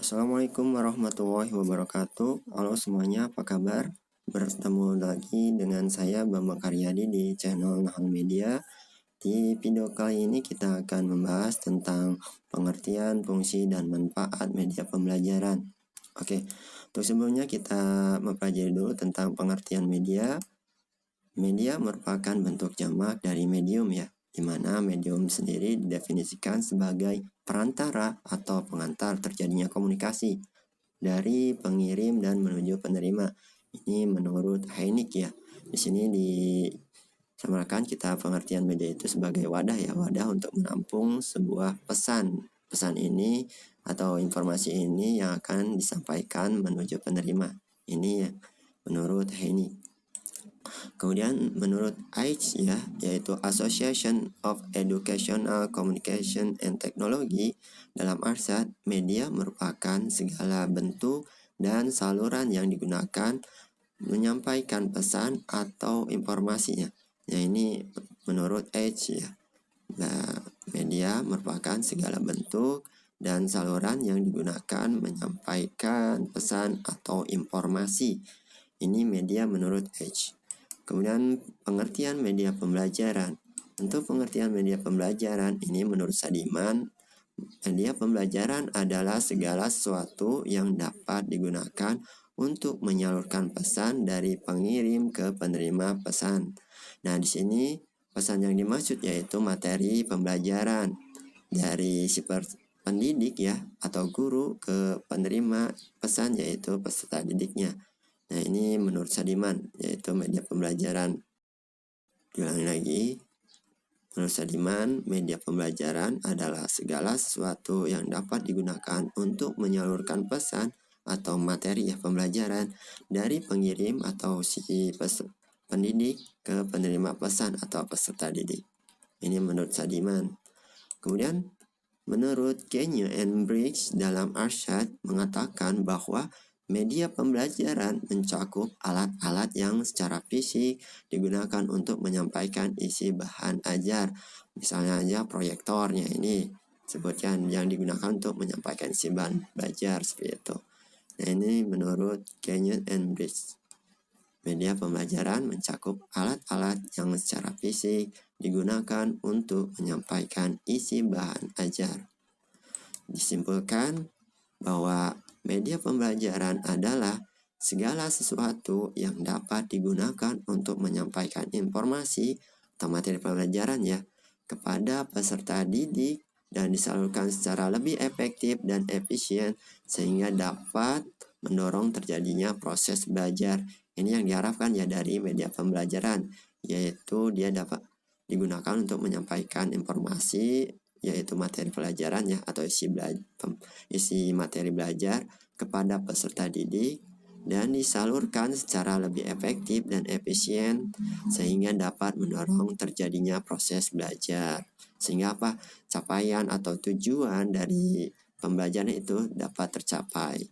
Assalamualaikum warahmatullahi wabarakatuh. Halo semuanya, apa kabar? Bertemu lagi dengan saya Bambang Karyadi di channel Nahal Media. Di video kali ini kita akan membahas tentang pengertian, fungsi, dan manfaat media pembelajaran. Oke, untuk sebelumnya kita mempelajari dulu tentang pengertian media. Media merupakan bentuk jamak dari medium ya, di mana medium sendiri didefinisikan sebagai perantara atau pengantar terjadinya komunikasi dari pengirim dan menuju penerima. Ini menurut Heinik ya. Di sini disamakan kita pengertian media itu sebagai wadah ya, wadah untuk menampung sebuah pesan. Pesan ini atau informasi ini yang akan disampaikan menuju penerima. Ini ya, menurut Heinik. Kemudian menurut AICH ya, yaitu Association of Educational Communication and Technology, dalam Arsyad, media merupakan segala bentuk dan saluran yang digunakan menyampaikan pesan atau informasinya. Ya, ini menurut AICH ya. Nah, media merupakan segala bentuk dan saluran yang digunakan menyampaikan pesan atau informasi. Ini media menurut AICH. Kemudian pengertian media pembelajaran. Untuk pengertian media pembelajaran ini menurut Sadiman, media pembelajaran adalah segala sesuatu yang dapat digunakan untuk menyalurkan pesan dari pengirim ke penerima pesan. Nah, di sini pesan yang dimaksud yaitu materi pembelajaran dari si pendidik ya atau guru ke penerima pesan yaitu peserta didiknya. Nah, ini menurut Sadiman, yaitu media pembelajaran. Diulangi lagi. Menurut Sadiman, media pembelajaran adalah segala sesuatu yang dapat digunakan untuk menyalurkan pesan atau materi pembelajaran dari pengirim atau si pendidik ke penerima pesan atau peserta didik. Ini menurut Sadiman. Kemudian, menurut Kenyo and Briggs dalam Arsyad mengatakan bahwa media pembelajaran mencakup alat-alat yang secara fisik digunakan untuk menyampaikan isi bahan ajar. Misalnya aja proyektornya ini sebutkan yang digunakan untuk menyampaikan isi bahan belajar seperti itu. Nah, ini menurut Kenyon and Briggs. Media pembelajaran mencakup alat-alat yang secara fisik digunakan untuk menyampaikan isi bahan ajar. Disimpulkan bahwa media pembelajaran adalah segala sesuatu yang dapat digunakan untuk menyampaikan informasi atau materi pembelajaran ya kepada peserta didik dan disalurkan secara lebih efektif dan efisien sehingga dapat mendorong terjadinya proses belajar. Ini yang diharapkan ya dari media pembelajaran, yaitu dia dapat digunakan untuk menyampaikan informasi yaitu materi pelajaran ya atau isi materi belajar kepada peserta didik dan disalurkan secara lebih efektif dan efisien sehingga dapat mendorong terjadinya proses belajar. Sehingga apa? Capaian atau tujuan dari pembelajaran itu dapat tercapai.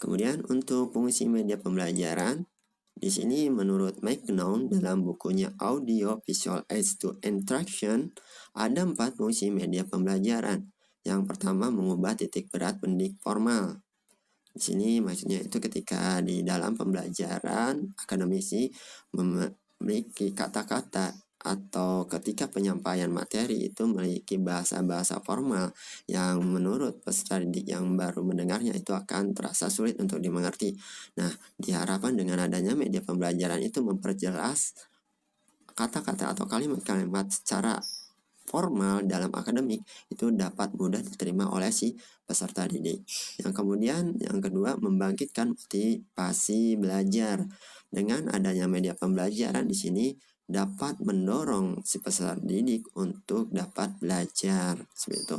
Kemudian untuk fungsi media pembelajaran, di sini menurut McNown dalam bukunya Audio Visual Aids to Instruction ada 4 fungsi media pembelajaran. Yang pertama mengubah titik berat pendidik formal. Di sini maksudnya itu ketika di dalam pembelajaran akademisi memiliki kata-kata atau ketika penyampaian materi itu memiliki bahasa-bahasa formal yang menurut peserta didik yang baru mendengarnya itu akan terasa sulit untuk dimengerti. Nah, diharapkan dengan adanya media pembelajaran itu memperjelas kata-kata atau kalimat-kalimat secara formal dalam akademik itu dapat mudah diterima oleh si peserta didik. Yang kedua membangkitkan motivasi belajar. Dengan adanya media pembelajaran di sini dapat mendorong si peserta didik untuk dapat belajar seperti itu.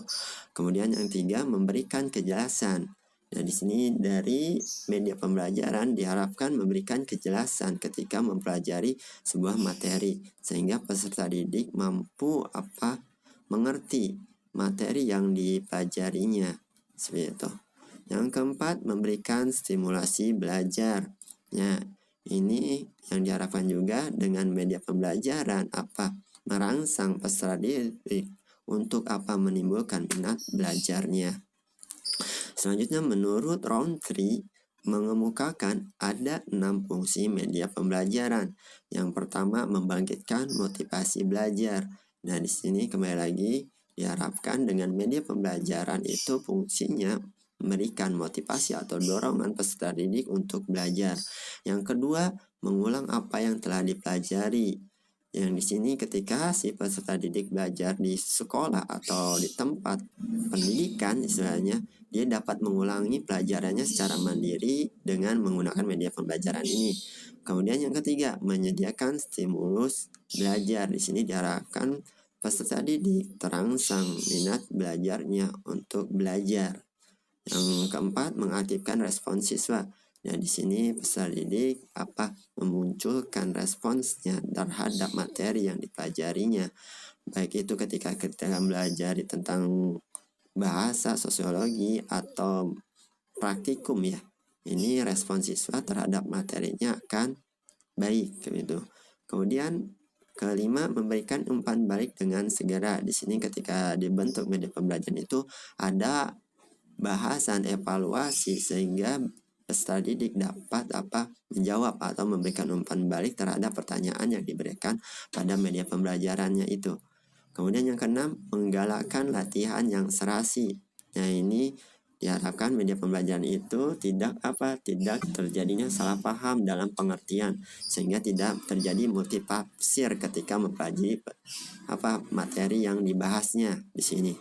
Kemudian yang ketiga memberikan kejelasan. Nah, di sini dari media pembelajaran diharapkan memberikan kejelasan ketika mempelajari sebuah materi sehingga peserta didik mampu mengerti materi yang dipelajarinya seperti itu. Yang keempat memberikan stimulasi belajar. Nah, ini yang diharapkan juga dengan media pembelajaran merangsang peserta didik untuk menimbulkan minat belajarnya. Selanjutnya menurut Roundtree mengemukakan ada 6 fungsi media pembelajaran. Yang pertama membangkitkan motivasi belajar. Nah, di sini kembali lagi diharapkan dengan media pembelajaran itu fungsinya memberikan motivasi atau dorongan peserta didik untuk belajar. Yang kedua, mengulang apa yang telah dipelajari. Yang di sini ketika si peserta didik belajar di sekolah atau di tempat pendidikan istilahnya, dia dapat mengulangi pelajarannya secara mandiri dengan menggunakan media pembelajaran ini. Kemudian yang ketiga, menyediakan stimulus belajar. Di sini diharapkan peserta didik terangsang minat belajarnya untuk belajar. Yang keempat, mengaktifkan respon siswa. Nah, di sini peserta didik memunculkan responsnya terhadap materi yang dipelajarinya. Baik itu ketika kita belajar tentang bahasa, sosiologi, atau praktikum ya. Ini respon siswa terhadap materinya akan baik gitu. Kemudian kelima, memberikan umpan balik dengan segera. Di sini ketika dibentuk media pembelajaran itu ada bahasan evaluasi sehingga peserta didik dapat menjawab atau memberikan umpan balik terhadap pertanyaan yang diberikan pada media pembelajarannya itu. Kemudian yang keenam, menggalakkan latihan yang serasi. Nah, ini diharapkan media pembelajaran itu tidak terjadinya salah paham dalam pengertian, sehingga tidak terjadi multitafsir ketika mempelajari materi yang dibahasnya di sini.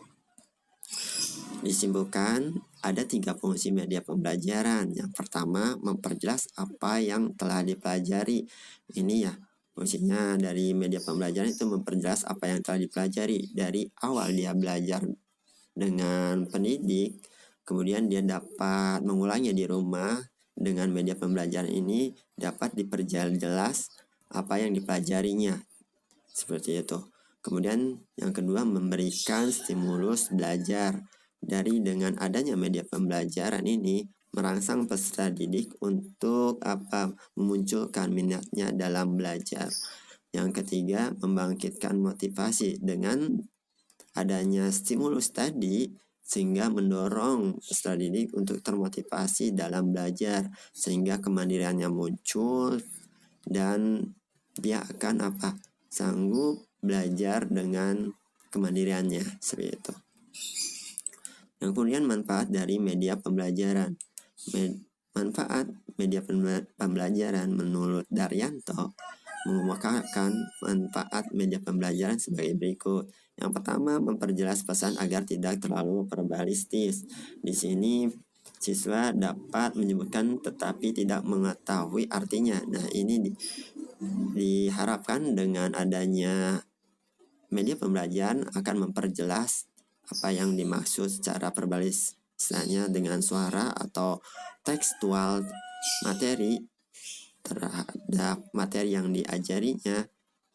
Disimpulkan ada 3 fungsi media pembelajaran. Yang pertama, memperjelas apa yang telah dipelajari. Ini ya, fungsinya dari media pembelajaran itu memperjelas apa yang telah dipelajari. Dari awal dia belajar dengan pendidik, kemudian dia dapat mengulangnya di rumah. Dengan media pembelajaran ini dapat diperjelas apa yang dipelajarinya. Seperti itu. Kemudian yang kedua, memberikan stimulus belajar. Dengan adanya media pembelajaran ini merangsang peserta didik untuk memunculkan minatnya dalam belajar. Yang ketiga, membangkitkan motivasi. Dengan adanya stimulus tadi sehingga mendorong peserta didik untuk termotivasi dalam belajar, sehingga kemandiriannya muncul dan dia akan sanggup belajar dengan kemandiriannya seperti itu. Yang kemudian manfaat dari media pembelajaran. Manfaat media pembelajaran menurut Daryanto mengemukakan manfaat media pembelajaran sebagai berikut. Yang pertama, memperjelas pesan agar tidak terlalu verbalistis. Di sini siswa dapat menyebutkan tetapi tidak mengetahui artinya. Nah, ini diharapkan dengan adanya media pembelajaran akan memperjelas apa yang dimaksud secara verbalis, misalnya dengan suara atau tekstual materi terhadap materi yang diajarinya.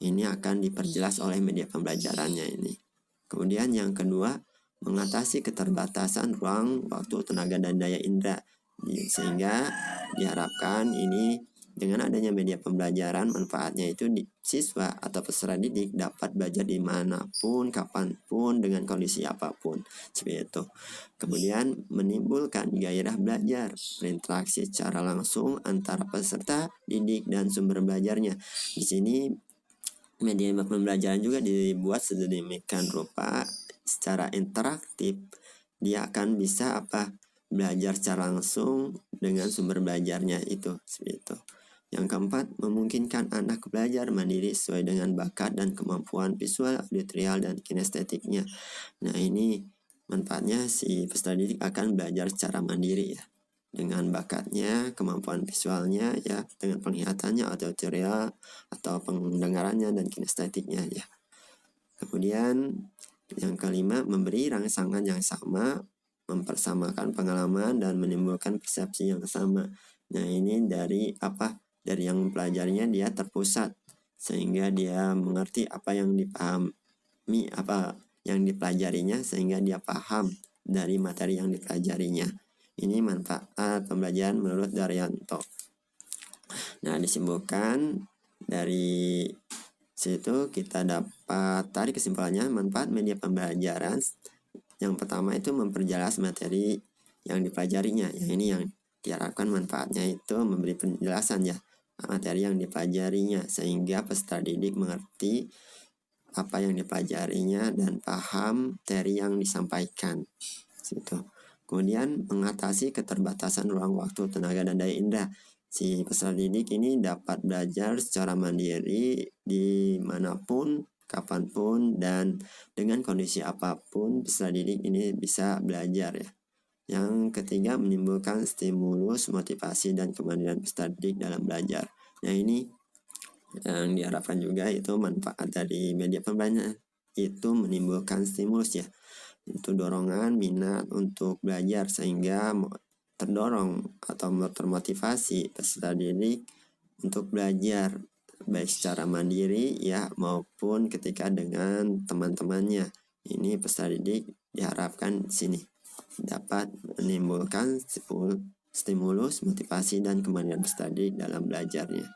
Ini akan diperjelas oleh media pembelajarannya ini. Kemudian yang kedua, mengatasi keterbatasan ruang, waktu, tenaga, dan daya indera. Sehingga diharapkan ini dengan adanya media pembelajaran, manfaatnya itu siswa atau peserta didik dapat belajar dimanapun, kapanpun, dengan kondisi apapun. Seperti itu. Kemudian menimbulkan gairah belajar, berinteraksi secara langsung antara peserta didik dan sumber belajarnya. Di sini media pembelajaran juga dibuat sedemikian rupa secara interaktif. Dia akan bisa belajar secara langsung dengan sumber belajarnya itu, seperti itu. Yang keempat, memungkinkan anak belajar mandiri sesuai dengan bakat dan kemampuan visual, auditorial, dan kinestetiknya. Nah, ini manfaatnya si peserta didik akan belajar secara mandiri ya, dengan bakatnya, kemampuan visualnya ya, dengan penglihatannya, auditorial atau pendengarannya, dan kinestetiknya ya. Kemudian yang kelima, memberi rangsangan yang sama, mempersamakan pengalaman dan menimbulkan persepsi yang sama. Nah, ini dari yang mempelajarinya dia terpusat sehingga dia mengerti apa yang dipahami, apa yang dipelajarinya, sehingga dia paham dari materi yang dipelajarinya. Ini manfaat pembelajaran menurut Daryanto. Nah, disimpulkan dari situ kita dapat tarik kesimpulannya. Manfaat media pembelajaran yang pertama itu memperjelas materi yang dipelajarinya. Yang ini yang diharapkan manfaatnya itu memberi penjelasan ya materi yang dipelajarinya, sehingga peserta didik mengerti apa yang dipelajarinya dan paham materi yang disampaikan. Situ. Kemudian mengatasi keterbatasan ruang waktu, tenaga, dan daya indera. Si peserta didik ini dapat belajar secara mandiri dimanapun, kapanpun, dan dengan kondisi apapun peserta didik ini bisa belajar ya. Yang ketiga, menimbulkan stimulus, motivasi, dan kemandirian peserta didik dalam belajar. Nah ini yang diharapkan juga itu manfaat dari media pembelajaran itu menimbulkan stimulus ya, itu dorongan minat untuk belajar sehingga terdorong atau termotivasi peserta didik untuk belajar baik secara mandiri ya maupun ketika dengan teman-temannya. Ini peserta didik diharapkan sini dapat menimbulkan stimulus, motivasi, dan kemandirian peserta didik dalam belajarnya.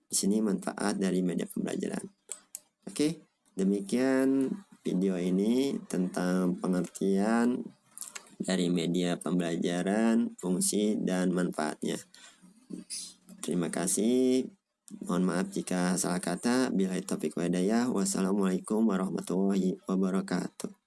Di sini manfaat dari media pembelajaran. Oke, demikian video ini tentang pengertian dari media pembelajaran, fungsi, dan manfaatnya. Terima kasih. Mohon maaf jika salah kata. Billahi taufiq wa hidayah. Wassalamualaikum warahmatullahi wabarakatuh.